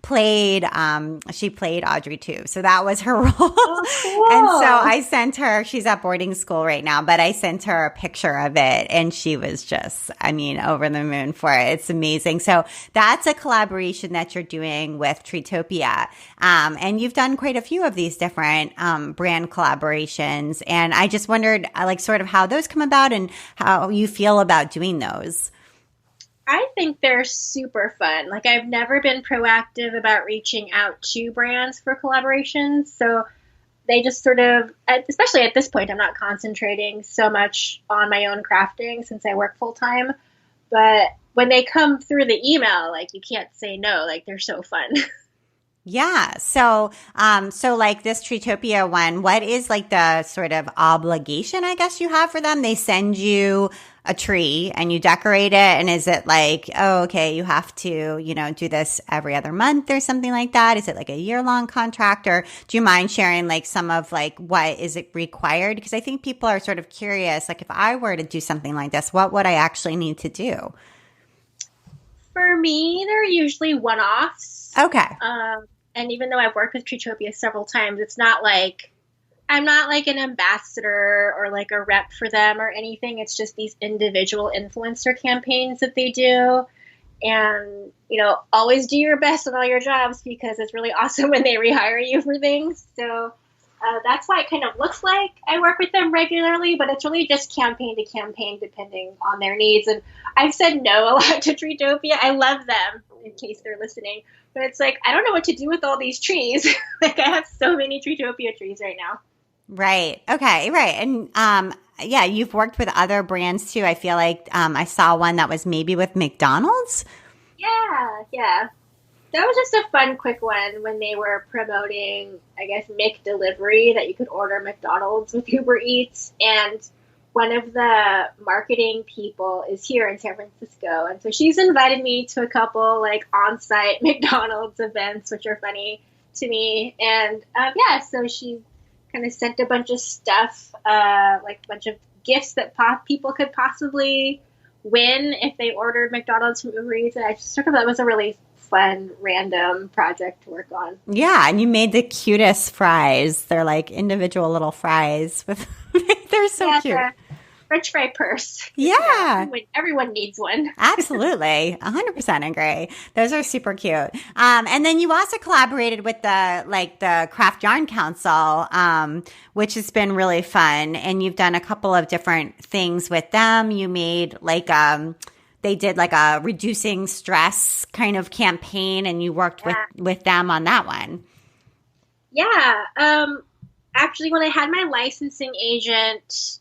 played Audrey 2. So that was her role. Oh, cool. And so I sent her, she's at boarding school right now, but I sent her a picture of it, and she was just, over the moon for it. It's amazing. So that's a collaboration that you're doing with Treetopia. And you've done quite a few of these different brand collaborations. And I just wondered sort of how those come about and how you feel about doing those. I think they're super fun. Like, I've never been proactive about reaching out to brands for collaborations. So they just sort of, especially at this point, I'm not concentrating so much on my own crafting since I work full time. But when they come through the email, you can't say no. They're so fun. Yeah. So like this Treetopia one, what is the sort of obligation, I guess, you have for them? They send you a tree and you decorate it. And is it you have to, do this every other month or something like that? Is it a year-long contract, or do you mind sharing some of what is it required? Because I think people are sort of curious, if I were to do something like this, what would I actually need to do? For me, they're usually one-offs. Okay. And even though I've worked with Treetopia several times, it's not I'm not an ambassador or a rep for them or anything. It's just these individual influencer campaigns that they do. And, always do your best on all your jobs, because it's really awesome when they rehire you for things. So that's why it kind of looks like I work with them regularly, but it's really just campaign to campaign depending on their needs. And I've said no a lot to Treetopia. I love them, in case they're listening. But it's I don't know what to do with all these trees. I have so many Treetopia trees right now. Right. Okay. Right. And yeah, you've worked with other brands too. I feel like I saw one that was maybe with McDonald's. Yeah. That was just a fun, quick one when they were promoting, I guess, McDelivery, that you could order McDonald's with Uber Eats. And one of the marketing people is here in San Francisco. And so she's invited me to a couple like on-site McDonald's events, which are funny to me. And yeah, so she kind of sent a bunch of stuff, like a bunch of gifts that people could possibly win if they ordered McDonald's from Uber Eats. And I just thought that was a really fun, random project to work on. Yeah, and you made the cutest fries. They're like individual little fries with. They're so cute. French fry purse. Yeah. Everyone needs one. Absolutely. 100% agree. Those are super cute. And then you also collaborated with the Craft Yarn Council, which has been really fun. And you've done a couple of different things with them. You made they did like a reducing stress kind of campaign, and you worked with them on that one. Yeah. Actually, when I had my licensing agent,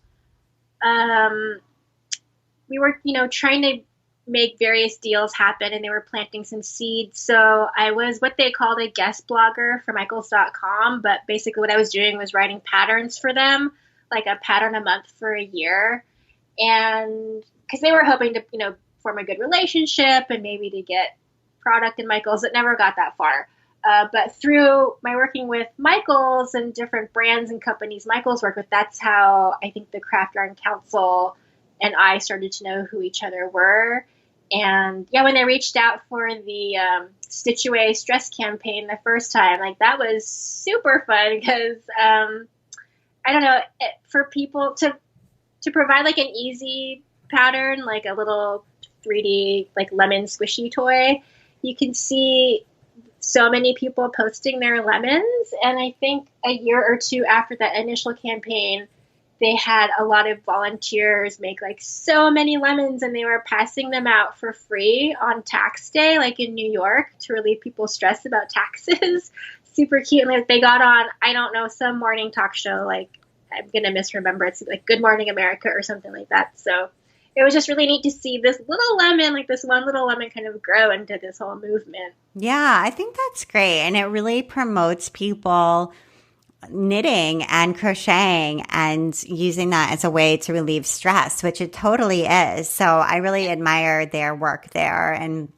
we were, trying to make various deals happen, and they were planting some seeds. So I was what they called a guest blogger for Michaels.com. But basically what I was doing was writing patterns for them, like a pattern a month for a year. And because they were hoping to, form a good relationship and maybe to get product in Michaels. It never got that far. But through my working with Michaels and different brands and companies Michaels work with, that's how I think the Craft Yarn Council and I started to know who each other were. And yeah, when they reached out for the Stitch Away stress campaign the first time, like that was super fun because I don't know, for people to provide like an easy pattern, like a little 3D like lemon squishy toy, you can see so many people posting their lemons. And I think a year or two after that initial campaign, they had a lot of volunteers make like so many lemons, and they were passing them out for free on tax day, like in New York, to relieve people's stress about taxes. Super cute. And they got on, I don't know, some morning talk show, like I'm going to misremember. It's like Good Morning America or something like that. So it was just really neat to see this little lemon, like this one little lemon kind of grow into this whole movement. Yeah, I think that's great. And it really promotes people knitting and crocheting and using that as a way to relieve stress, which it totally is. So I really admire their work there. And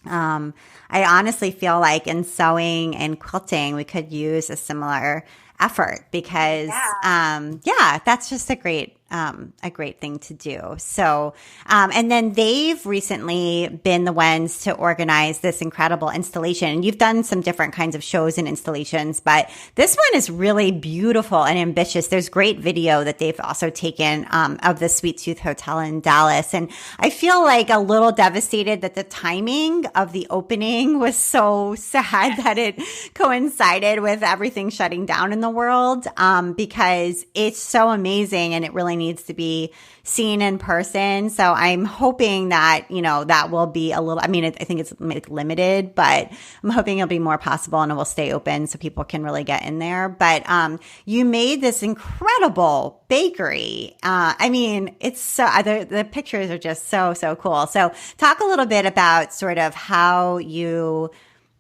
I honestly feel like in sewing and quilting, we could use a similar effort because, that's just a great thing to do. So, and then they've recently been the ones to organize this incredible installation. And you've done some different kinds of shows and installations, but this one is really beautiful and ambitious. There's great video that they've also taken of the Sweet Tooth Hotel in Dallas. And I feel like a little devastated that the timing of the opening was so sad that it coincided with everything shutting down in the world, because it's so amazing and it really needs to be seen in person. So I'm hoping that, that will be a little, I think it's limited, but I'm hoping it'll be more possible and it will stay open so people can really get in there. But you made this incredible bakery. It's so, the pictures are just so cool. So talk a little bit about sort of how you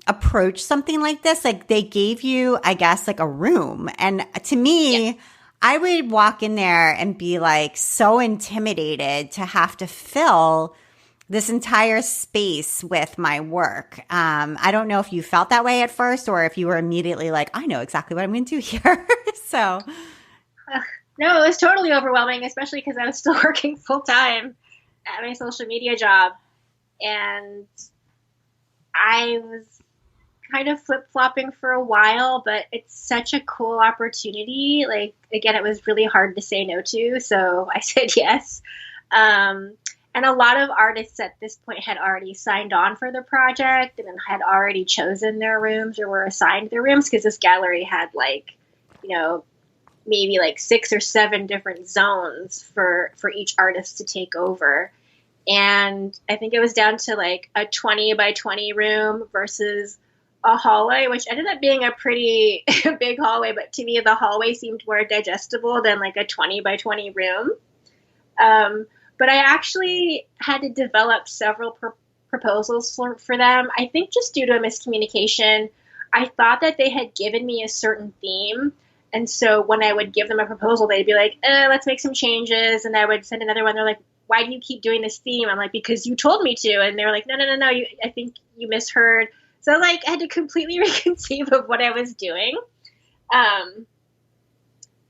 approach something like this. Like they gave you, I guess, like a room. And to me, I would walk in there and be like so intimidated to have to fill this entire space with my work. I don't know if you felt that way at first or if you were immediately like, I know exactly what I'm going to do here. So. No, it was totally overwhelming, especially because I was still working full time at my social media job. And I was kind of flip-flopping for a while, but it's such a cool opportunity. Like, again, it was really hard to say no to, so I said yes. And a lot of artists at this point had already signed on for the project and had already chosen their rooms or were assigned their rooms, because this gallery had maybe like 6 or 7 different zones for each artist to take over. And I think it was down to like a 20 by 20 room versus a hallway, which ended up being a pretty big hallway, but to me, the hallway seemed more digestible than like a 20 by 20 room. But I actually had to develop several proposals for them. I think just due to a miscommunication, I thought that they had given me a certain theme. And so when I would give them a proposal, they'd be like, let's make some changes. And I would send another one. They're like, why do you keep doing this theme? I'm like, because you told me to. And they were like, no. I think you misheard. So like I had to completely reconceive of what I was doing.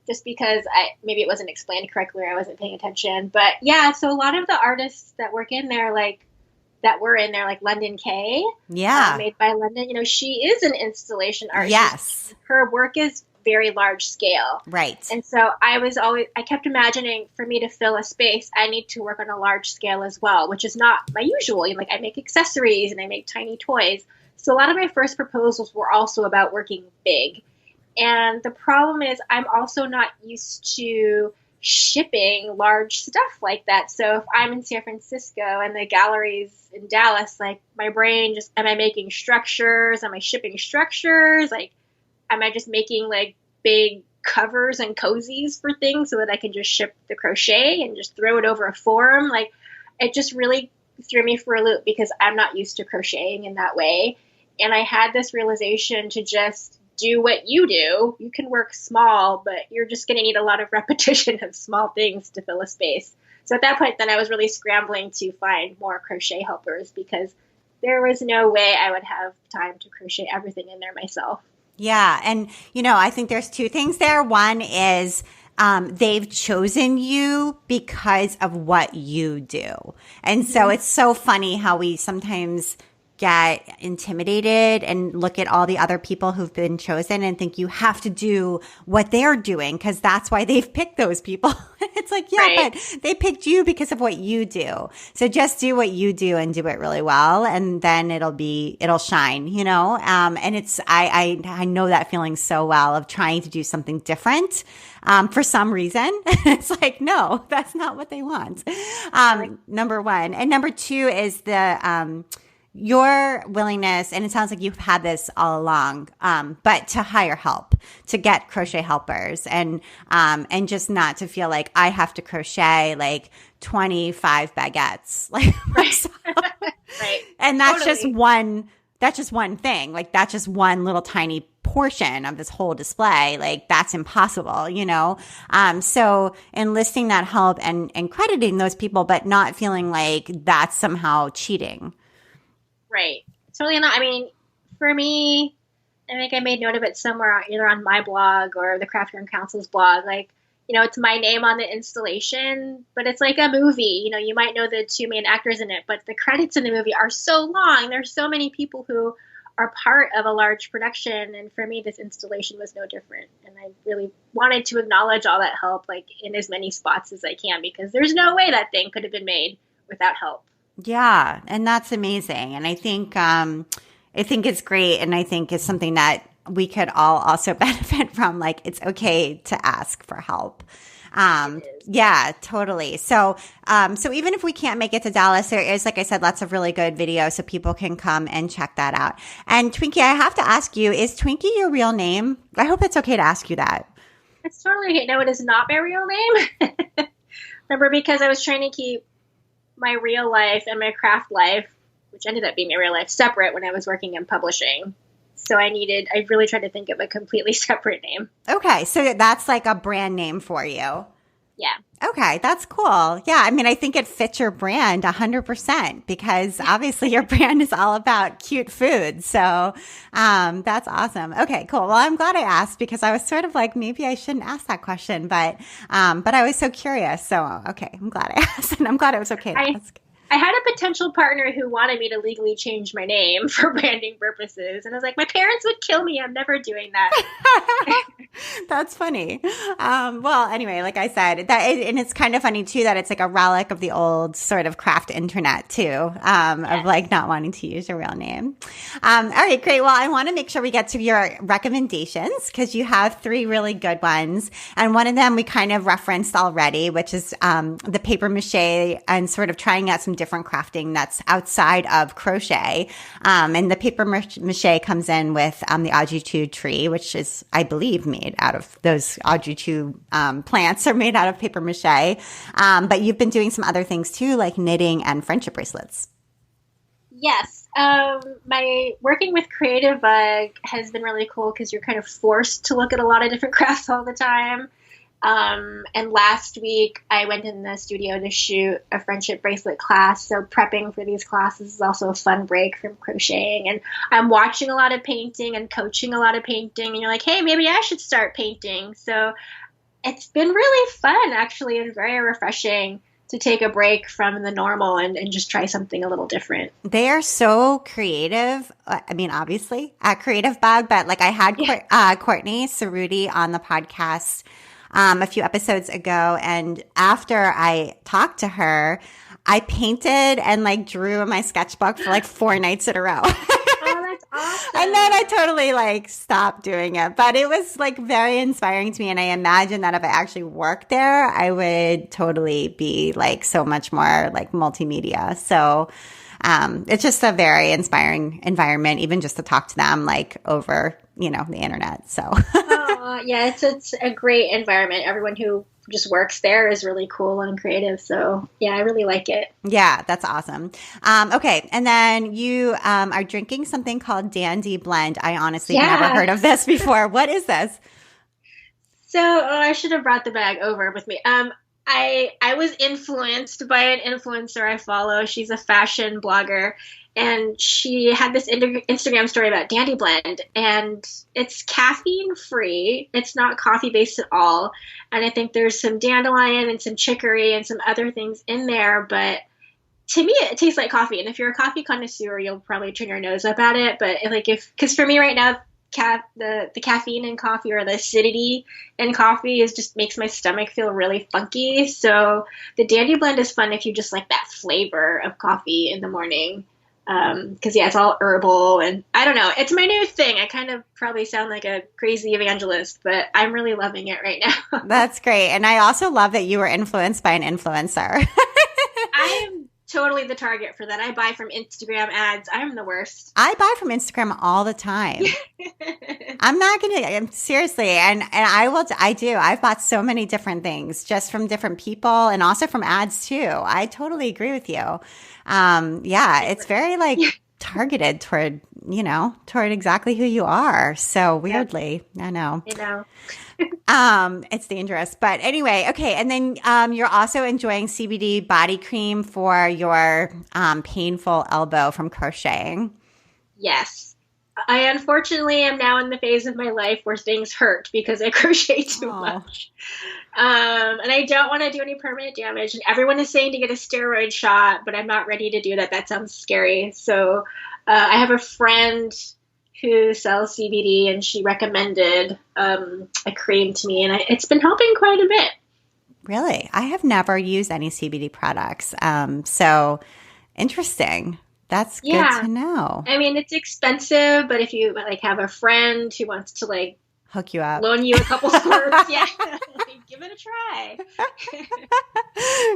Just because maybe it wasn't explained correctly or I wasn't paying attention. But yeah, so a lot of the artists that were in there, like London Kay. Yeah. Made by London. You know, she is an installation artist. Yes. Her work is very large scale. Right. And so I kept imagining for me to fill a space, I need to work on a large scale as well, which is not my usual. Like I make accessories and I make tiny toys. So a lot of my first proposals were also about working big. And the problem is I'm also not used to shipping large stuff like that. So if I'm in San Francisco and the gallery's in Dallas, like my brain just, am I making structures? Am I shipping structures? Like, am I just making like big covers and cozies for things so that I can just ship the crochet and just throw it over a form? Like, it just really threw me for a loop because I'm not used to crocheting in that way. And I had this realization to just do what you do. You can work small, but you're just going to need a lot of repetition of small things to fill a space. So at that point, then I was really scrambling to find more crochet helpers because there was no way I would have time to crochet everything in there myself. Yeah. And, you know, I think there's two things there. One is they've chosen you because of what you do. And so it's so funny how we sometimes get intimidated and look at all the other people who've been chosen and think you have to do what they're doing because that's why they've picked those people. It's like, yeah, right. But they picked you because of what you do. So just do what you do and do it really well. And then it'll shine, you know? And I know that feeling so well of trying to do something different. For some reason, it's like, no, that's not what they want. Number one. And number two is your willingness, and it sounds like you've had this all along, but to hire help, to get crochet helpers and just not to feel like I have to crochet like 25 baguettes. Like, right. Right. And that's totally. that's just one thing. Like that's just one little tiny portion of this whole display. Like that's impossible, you know? So enlisting that help and crediting those people, but not feeling like that's somehow cheating. Right. Totally not. I mean, for me, I think I made note of it somewhere, either on my blog or the Craft Yarn Council's blog. Like, you know, it's my name on the installation, but it's like a movie. You know, you might know the two main actors in it, but the credits in the movie are so long. There's so many people who are part of a large production. And for me, this installation was no different. And I really wanted to acknowledge all that help, like in as many spots as I can, because there's no way that thing could have been made without help. Yeah. And that's amazing. And I think it's great. And I think it's something that we could all also benefit from. Like, it's okay to ask for help. Yeah, totally. So even if we can't make it to Dallas, there is, like I said, lots of really good videos so people can come and check that out. And Twinkie, I have to ask you, is Twinkie your real name? I hope it's okay to ask you that. It's totally okay. No, it is not my real name. Remember, because I was trying to keep my real life and my craft life, which ended up being my real life, separate when I was working in publishing. So I really tried to think of a completely separate name. Okay. So that's like a brand name for you. Yeah. Okay. That's cool. Yeah. I mean, I think it fits your brand 100% because obviously your brand is all about cute food. So, that's awesome. Okay, cool. Well, I'm glad I asked because I was sort of like, maybe I shouldn't ask that question, but I was so curious. So, okay. I'm glad I asked and I'm glad it was okay to ask. I had a potential partner who wanted me to legally change my name for branding purposes. And I was like, my parents would kill me. I'm never doing that. That's funny. Well, anyway, like I said, and it's kind of funny too that it's like a relic of the old sort of craft internet too, of like not wanting to use your real name. All right, great. Well, I want to make sure we get to your recommendations because you have 3 really good ones. And one of them we kind of referenced already, which is the paper mache and sort of trying out some different crafting that's outside of crochet. And the paper mache comes in with the ajutu tree, which is, I believe, made out of those ajutu plants are made out of paper mache. But you've been doing some other things too, like knitting and friendship bracelets. Yes. My working with Creative Bug has been really cool because you're kind of forced to look at a lot of different crafts all the time. And last week I went in the studio to shoot a friendship bracelet class. So prepping for these classes is also a fun break from crocheting. And I'm watching a lot of painting and coaching a lot of painting. And you're like, hey, maybe I should start painting. So it's been really fun, actually, and very refreshing to take a break from the normal and just try something a little different. They are so creative. I mean, obviously at Creative Bug, but like I had Courtney Cerruti on the podcast a few episodes ago. And after I talked to her, I painted and like drew in my sketchbook for like 4 nights in a row. Oh, that's awesome. And then I totally like stopped doing it, but it was like very inspiring to me. And I imagine that if I actually worked there, I would totally be like so much more like multimedia. So it's just a very inspiring environment, even just to talk to them like over, the internet. So yeah, it's a great environment. Everyone who just works there is really cool and creative. So yeah, I really like it. Yeah, that's awesome. Okay. And then you are drinking something called Dandy Blend. I honestly have never heard of this before. What is this? So I should have brought the bag over with me. I was influenced by an influencer I follow. She's a fashion blogger, and she had this Instagram story about Dandy Blend, and it's caffeine free. It's not coffee based at all. And I think there's some dandelion and some chicory and some other things in there. But to me, it tastes like coffee. And if you're a coffee connoisseur, you'll probably turn your nose up at it. But because for me right now, the caffeine in coffee or the acidity in coffee just makes my stomach feel really funky. So the Dandy Blend is fun if you just like that flavor of coffee in the morning. Because it's all herbal, and I don't know, it's my new thing. I kind of probably sound like a crazy evangelist, but I'm really loving it right now. That's great. And I also love that you were influenced by an influencer. I am totally the target for that. I buy from Instagram ads. I'm the worst. I buy from Instagram all the time. Seriously. And I do. I've bought so many different things just from different people and also from ads too. I totally agree with you. It's very like targeted toward exactly who you are. So weirdly, I know. It's dangerous, but anyway, okay. And then, you're also enjoying CBD body cream for your, painful elbow from crocheting. Yes. I unfortunately am now in the phase of my life where things hurt because I crochet too much. And I don't want to do any permanent damage. And everyone is saying to get a steroid shot, but I'm not ready to do that. That sounds scary. So I have a friend who sells CBD, and she recommended a cream to me, and it's been helping quite a bit. Really? I have never used any CBD products. So interesting. That's good to know. I mean, it's expensive, but if you like have a friend who wants to like hook you up, loan you a couple squirts, give it a try.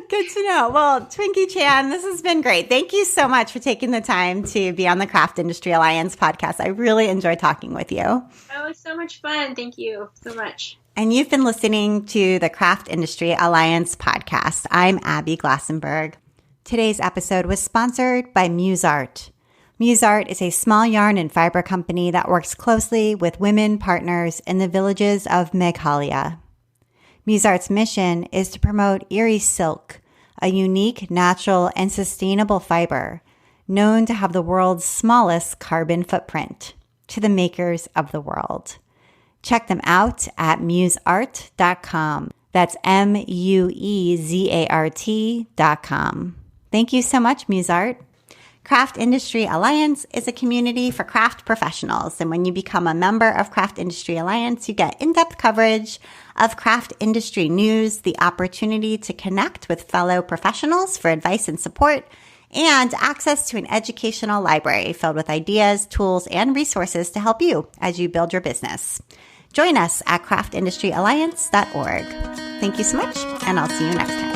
Good to know. Well, Twinkie Chan, this has been great. Thank you so much for taking the time to be on the Craft Industry Alliance podcast. I really enjoyed talking with you. Oh, it was so much fun. Thank you so much. And you've been listening to the Craft Industry Alliance podcast. I'm Abby Glassenberg. Today's episode was sponsored by MuseArt. MuseArt is a small yarn and fiber company that works closely with women partners in the villages of Meghalaya. MuseArt's mission is to promote Erie Silk, a unique, natural, and sustainable fiber known to have the world's smallest carbon footprint, to the makers of the world. Check them out at museart.com. That's muezeart.com. Thank you so much, MuseArt. Craft Industry Alliance is a community for craft professionals. And when you become a member of Craft Industry Alliance, you get in-depth coverage of craft industry news, the opportunity to connect with fellow professionals for advice and support, and access to an educational library filled with ideas, tools, and resources to help you as you build your business. Join us at craftindustryalliance.org. Thank you so much, and I'll see you next time.